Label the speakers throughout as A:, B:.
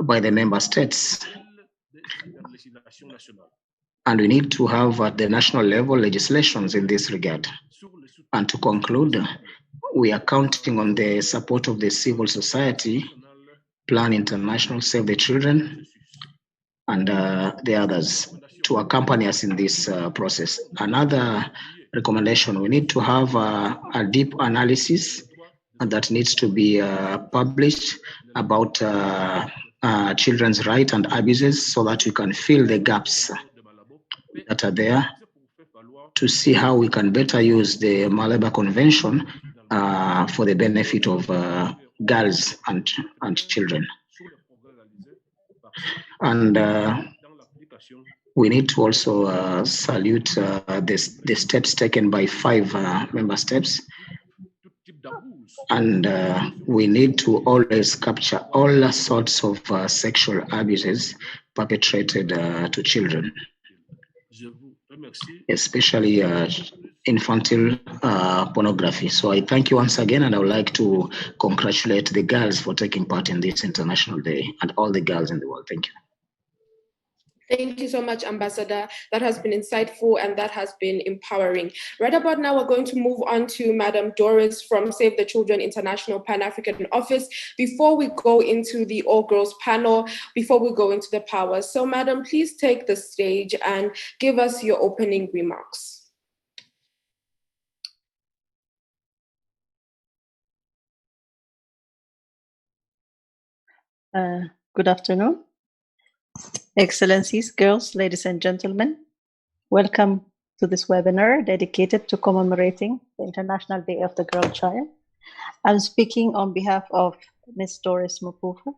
A: by the member states. And we need to have at the national level legislations in this regard. And to conclude, we are counting on the support of the civil society, Plan International, Save the Children, and the others to accompany us in this process. Another recommendation, we need to have a deep analysis that needs to be published about children's rights and abuses so that we can fill the gaps that are there to see how we can better use the Malaba Convention for the benefit of girls and children. And we need to also salute the steps taken by 5 member states. And we need to always capture all sorts of sexual abuses perpetrated to children, especially infantile pornography. So I thank you once again, and I would like to congratulate the girls for taking part in this International Day and all the girls in the world. Thank you.
B: Thank you so much, Ambassador. That has been insightful and that has been empowering. Right about now, we're going to move on to Madam Doris from Save the Children International Pan-African Office before we go into the all-girls panel, before we go into the powers. So, Madam, please take the stage and give us your opening remarks.
C: Good afternoon. Excellencies, girls, ladies and gentlemen, welcome to this webinar dedicated to commemorating the International Day of the Girl Child. I'm speaking on behalf of Ms. Doris Mupufu,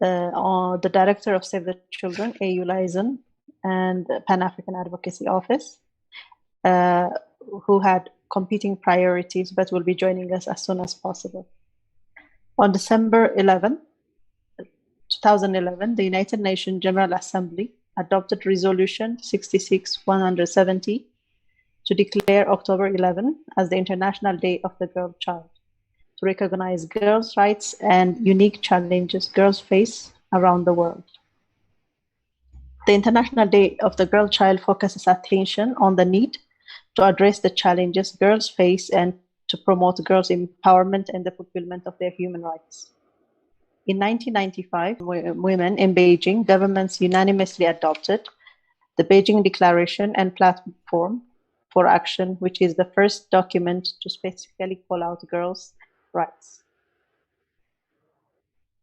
C: the Director of Save the Children, AU Liaison, and Pan-African Advocacy Office, who had competing priorities but will be joining us as soon as possible. On December 11, 2011, the United Nations General Assembly adopted Resolution 66-170 to declare October 11 as the International Day of the Girl Child, to recognize girls' rights and unique challenges girls face around the world. The International Day of the Girl Child focuses attention on the need to address the challenges girls face and to promote girls' empowerment and the fulfillment of their human rights. In 1995, women in Beijing, governments unanimously adopted the Beijing Declaration and Platform for Action, which is the first document to specifically call out girls' rights.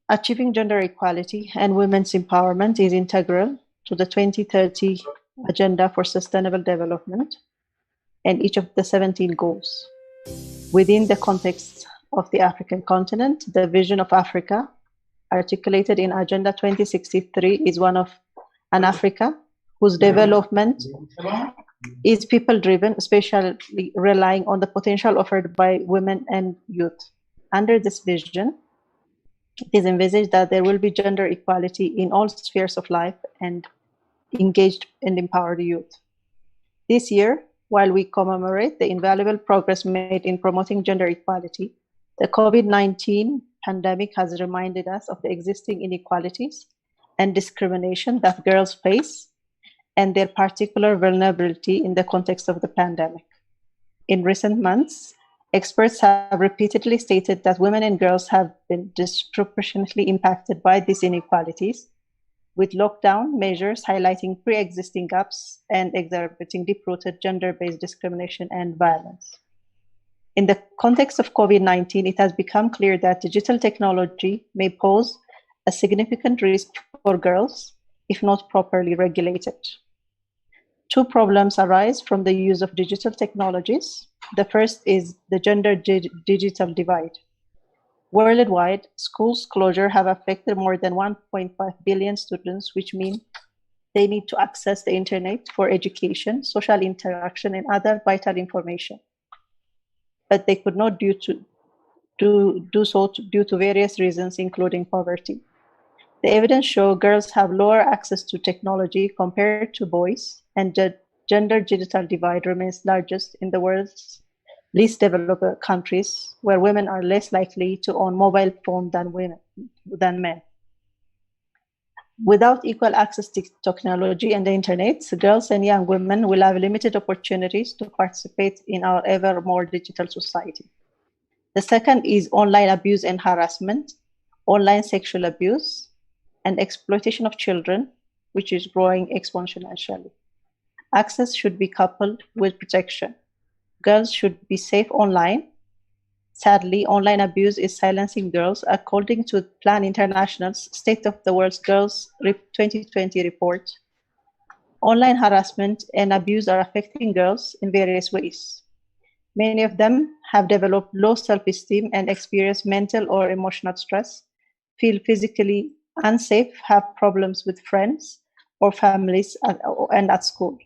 C: Achieving gender equality and women's empowerment is integral to the 2030 Agenda for Sustainable Development and each of the 17 goals. Within the context of the African continent, the vision of Africa articulated in Agenda 2063 is one of an Africa whose development is people-driven, especially relying on the potential offered by women and youth. Under this vision, it is envisaged that there will be gender equality in all spheres of life and engaged and empowered youth. This year, while we commemorate the invaluable progress made in promoting gender equality, the COVID-19 pandemic has reminded us of the existing inequalities and discrimination that girls face and their particular vulnerability in the context of the pandemic. In recent months, experts have repeatedly stated that women and girls have been disproportionately impacted by these inequalities, with lockdown measures highlighting pre-existing gaps and exacerbating deep-rooted gender-based discrimination and violence. In the context of COVID-19, it has become clear that digital technology may pose a significant risk for girls if not properly regulated. Two problems arise from the use of digital technologies. The first is the gender digital divide. Worldwide, schools closure have affected more than 1.5 billion students, which means they need to access the internet for education, social interaction, and other vital information. But they could not do so due to various reasons, including poverty. The evidence shows girls have lower access to technology compared to boys, and the gender digital divide remains largest in the world's least developed countries, where women are less likely to own mobile phone than men. Without equal access to technology and the internet, girls and young women will have limited opportunities to participate in our ever more digital society. The second is online abuse and harassment, online sexual abuse, and exploitation of children, which is growing exponentially. Access should be coupled with protection. Girls should be safe online. Sadly, online abuse is silencing girls, according to Plan International's State of the World's Girls 2020 report. Online harassment and abuse are affecting girls in various ways. Many of them have developed low self-esteem and experience mental or emotional stress, feel physically unsafe, have problems with friends or families and at school,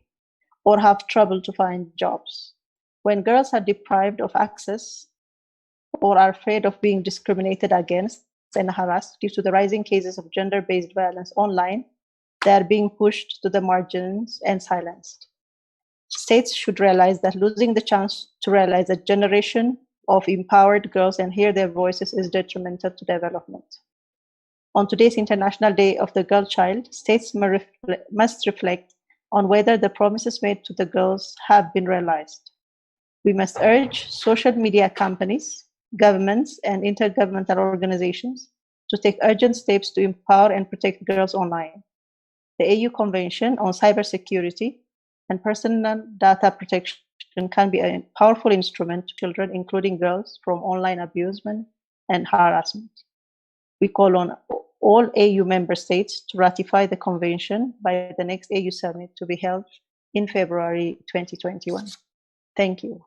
C: or have trouble to find jobs. When girls are deprived of access or are afraid of being discriminated against and harassed due to the rising cases of gender-based violence online, they are being pushed to the margins and silenced. States should realize that losing the chance to realize a generation of empowered girls and hear their voices is detrimental to development. On today's International Day of the Girl Child, states must reflect on whether the promises made to the girls have been realized. We must urge social media companies, governments, and intergovernmental organizations to take urgent steps to empower and protect girls online. The AU Convention on Cybersecurity and Personal Data Protection can be a powerful instrument to children, including girls, from online abusement and harassment. We call on all AU member states to ratify the convention by the next AU summit to be held in February 2021. Thank you.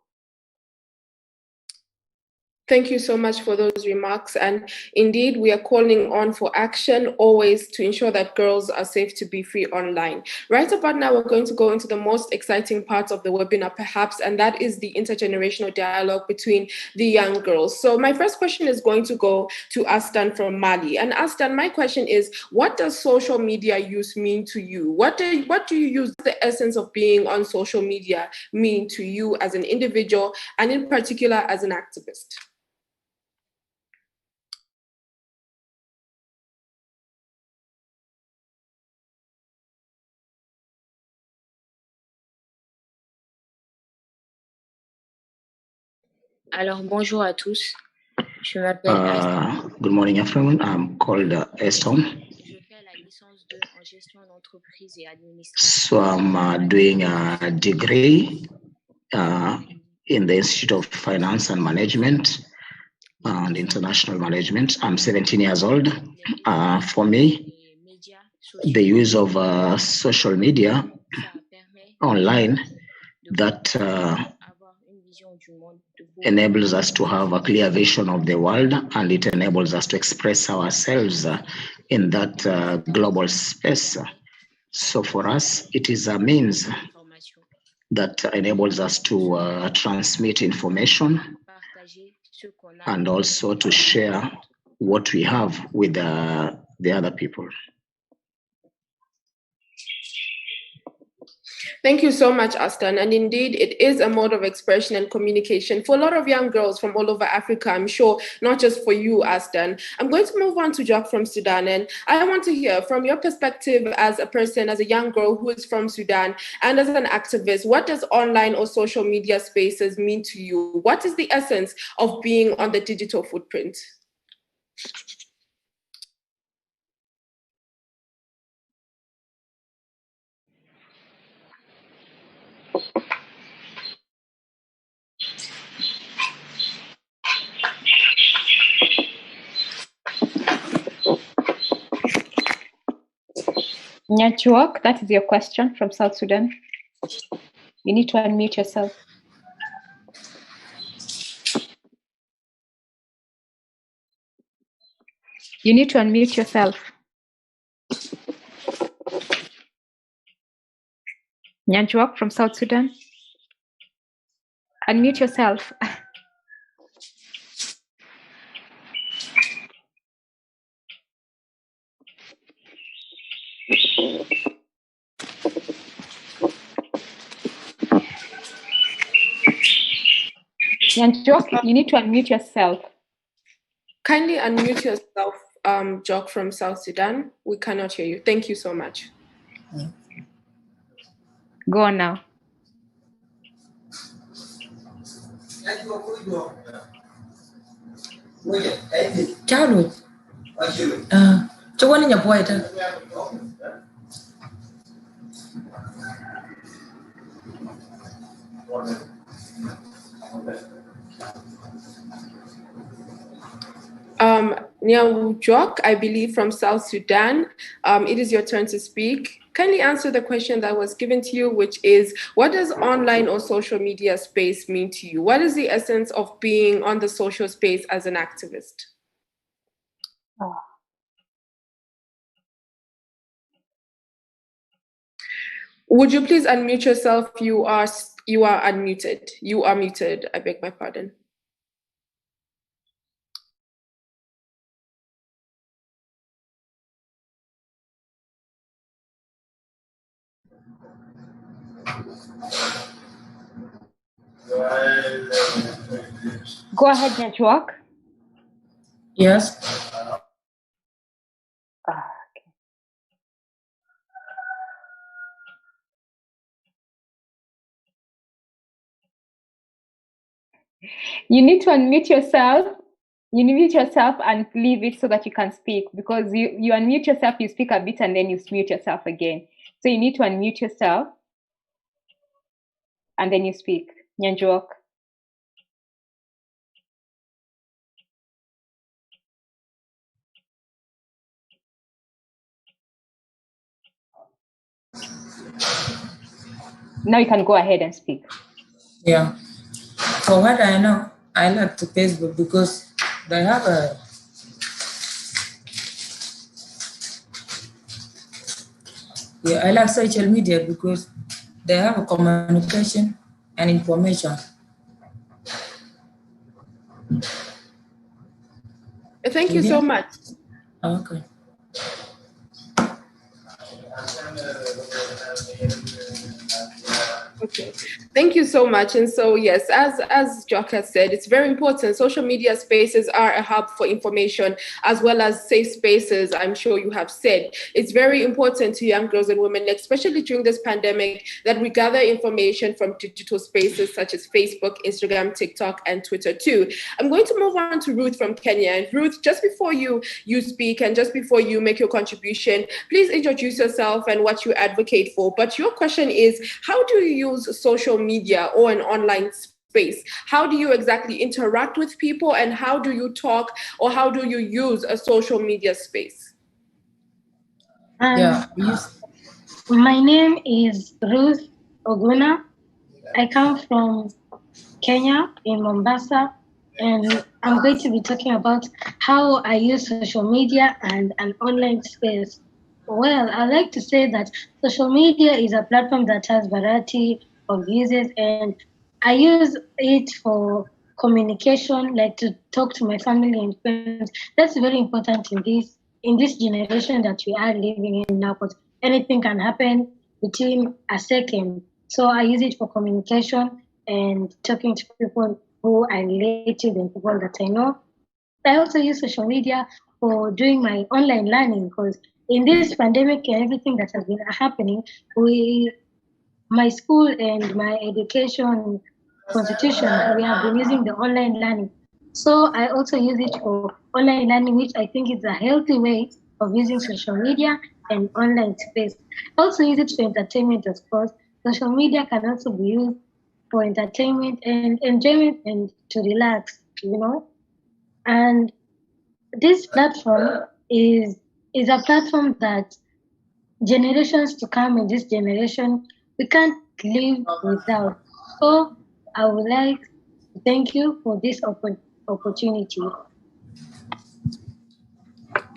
B: Thank you so much for those remarks. And indeed, we are calling on for action always to ensure that girls are safe to be free online. Right about now, we're going to go into the most exciting part of the webinar, perhaps, and that is the intergenerational dialogue between the young girls. So my first question is going to go to Astan from Mali. And Astan, my question is, what does social media use mean to you? What do you use the essence of being on social media mean to you as an individual and in particular as an activist?
D: Alors, bonjour à tous. Je m'appelle Aston.
A: Good morning, everyone. I'm called Aston.
D: Je fais la licence 2 en gestion d'entreprise et administration.
A: So I'm doing a degree in the Institute of Finance and Management and International Management. I'm 17 years old. For me, the use of social media online that enables us to have a clear vision of the world, and it enables us to express ourselves in that global space. So for us, it is a means that enables us to transmit information and also to share what we have with the other people.
B: Thank you so much, Astan. And indeed, it is a mode of expression and communication for a lot of young girls from all over Africa, I'm sure, not just for you, Astan. I'm going to move on to Jack from Sudan. And I want to hear from your perspective as a person, as a young girl who is from Sudan, and as an activist, what does online or social media spaces mean to you? What is the essence of being on the digital footprint?
E: Network, that is your question from South Sudan. You need to unmute yourself. You need to unmute yourself. Network from South Sudan. Unmute yourself. Nyanchok, you need to unmute yourself.
B: Kindly unmute yourself, Jock from South Sudan. We cannot hear you. Thank you so much.
E: Go on now.
F: Childhood. Chawani nyapoita.
B: Nyawu Jock, I believe from South Sudan. It is your turn to speak. Kindly answer the question that was given to you, which is, what does online or social media space mean to you? What is the essence of being on the social space as an activist? Would you please unmute yourself? You are unmuted. You are muted. I beg my pardon.
E: Go ahead, Network.
F: Yes.
E: You need to unmute yourself. You mute yourself and leave it so that you can speak, because you unmute yourself, you speak a bit, and then you mute yourself again. So you need to unmute yourself and then you speak. Nyanjok. Now you can go ahead and speak.
F: Yeah. For what I know, I like to Facebook because they have a I like social media because they have a communication and information.
B: Thank you so much.
F: Okay.
B: Okay, thank you so much. And so, yes, as Jock has said, it's very important. Social media spaces are a hub for information as well as safe spaces, I'm sure you have said. It's very important to young girls and women, especially during this pandemic, that we gather information from digital spaces such as Facebook, Instagram, TikTok, and Twitter too. I'm going to move on to Ruth from Kenya. And Ruth, just before you speak and just before you make your contribution, please introduce yourself and what you advocate for. But your question is, how do you use social media or an online space? How do you exactly interact with people, and how do you talk, or how do you use a social media space?
G: My name is Ruth Oguna. I come from Kenya in Mombasa, and I'm going to be talking about how I use social media and an online space. Well, I like to say that social media is a platform that has variety of uses, and I use it for communication, like to talk to my family and friends. That's very important in this generation that we are living in now, because anything can happen within a second. So I use it for communication and talking to people who I relate to and people that I know. I also use social media for doing my online learning, because in this pandemic and everything that has been happening, my school and my education constitution, we have been using the online learning. So I also use it for online learning, which I think is a healthy way of using social media and online space. I also use it for entertainment, of course. Social media can also be used for entertainment and enjoyment and to relax, you know. And this platform is a platform that generations to come in this generation, we can't live without. So I would like to thank you for this opportunity.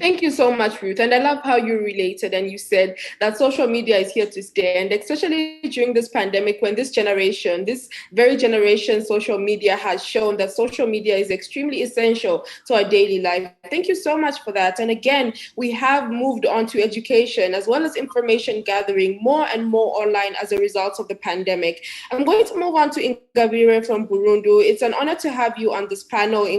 B: Thank you so much, Ruth. And I love how you related and you said that social media is here to stay. And especially during this pandemic, when this generation, this very generation, social media has shown that social media is extremely essential to our daily life. Thank you so much for that. And again, we have moved on to education as well as information gathering more and more online as a result of the pandemic. I'm going to move on to Ingabire from Burundi. It's an honor to have you on this panel.